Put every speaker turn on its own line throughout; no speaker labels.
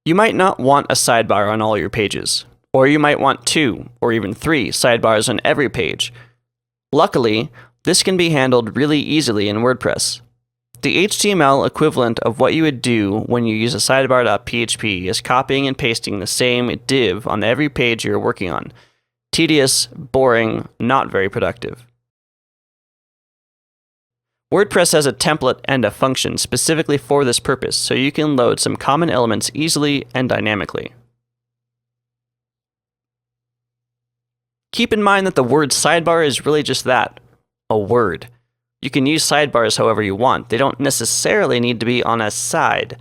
You might not want a sidebar on all your pages, or you might want 2 or even 3 sidebars on every page. Luckily, this can be handled really easily in WordPress. The HTML equivalent of what you would do when you use a sidebar.php is copying and pasting the same div on every page you're working on. Tedious, boring, not very productive. WordPress has a template and a function specifically for this purpose, so you can load some common elements easily and dynamically. Keep in mind that the word sidebar is really just that, a word. You can use sidebars however you want. They don't necessarily need to be on a side.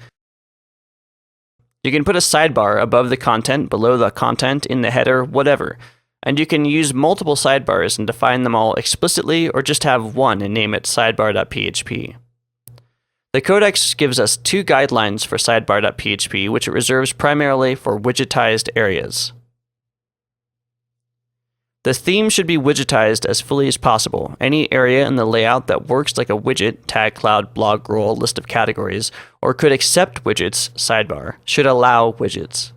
You can put a sidebar above the content, below the content, in the header, whatever. And you can use multiple sidebars and define them all explicitly, or just have one and name it sidebar.php. The codex gives us 2 guidelines for sidebar.php, which it reserves primarily for widgetized areas. The theme should be widgetized as fully as possible. Any area in the layout that works like a widget, tag cloud, blog roll, list of categories, or could accept widgets, sidebar, should allow widgets.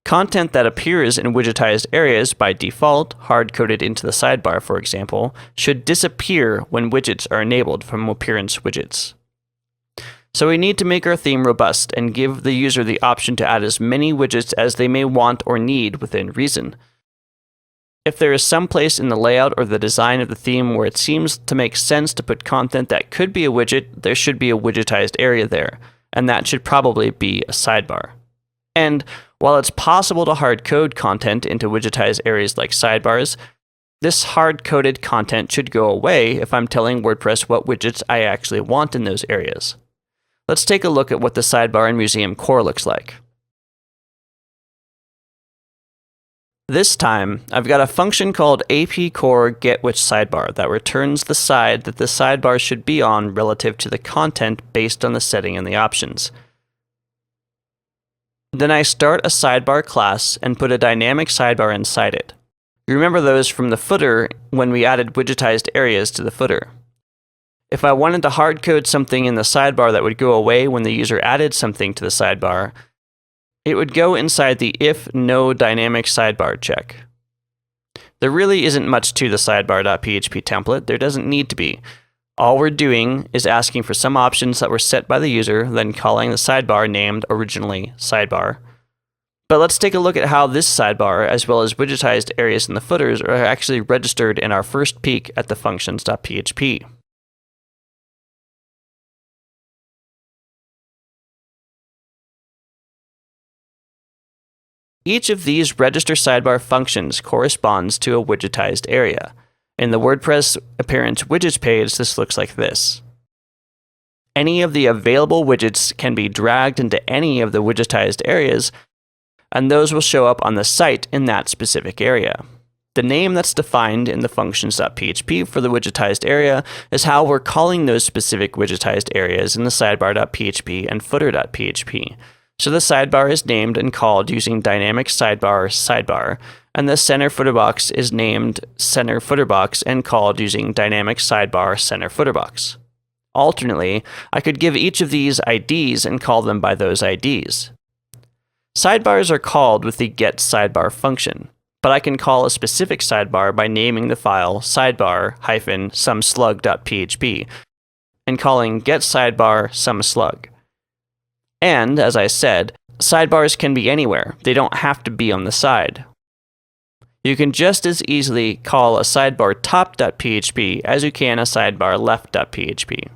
Content that appears in widgetized areas by default, hard-coded into the sidebar for example, should disappear when widgets are enabled from appearance widgets. So we need to make our theme robust and give the user the option to add as many widgets as they may want or need within reason. If there is some place in the layout or the design of the theme where it seems to make sense to put content that could be a widget, there should be a widgetized area there, and that should probably be a sidebar. And while it's possible to hard-code content into widgetized areas like sidebars, this hard-coded content should go away if I'm telling WordPress what widgets I actually want in those areas. Let's take a look at what the sidebar in Museum Core looks like. This time, I've got a function called apcore_getWhich_sidebar that returns the side that the sidebar should be on relative to the content based on the setting in the options. Then I start a sidebar class and put a dynamic sidebar inside it. You remember those from the footer when we added widgetized areas to the footer. If I wanted to hard-code something in the sidebar that would go away when the user added something to the sidebar, it would go inside the if no dynamic sidebar check. There really isn't much to the sidebar.php template. There doesn't need to be. All we're doing is asking for some options that were set by the user, then calling the sidebar named originally sidebar. But let's take a look at how this sidebar, as well as widgetized areas in the footers, are actually registered in our first peek at the functions.php. Each of these register sidebar functions corresponds to a widgetized area. In the WordPress Appearance Widgets page, this looks like this. Any of the available widgets can be dragged into any of the widgetized areas, and those will show up on the site in that specific area. The name that's defined in the functions.php for the widgetized area is how we're calling those specific widgetized areas in the sidebar.php and footer.php. So the sidebar is named and called using dynamic sidebar, and the center footer box is named center footer box and called using dynamic sidebar center footer box. Alternately, I could give each of these IDs and call them by those IDs. Sidebars are called with the getSidebar function, but I can call a specific sidebar by naming the file sidebar-someslug.php and calling getSidebar-someslug. And, as I said, sidebars can be anywhere. They don't have to be on the side. You can just as easily call a sidebar top.php as you can a sidebar left.php.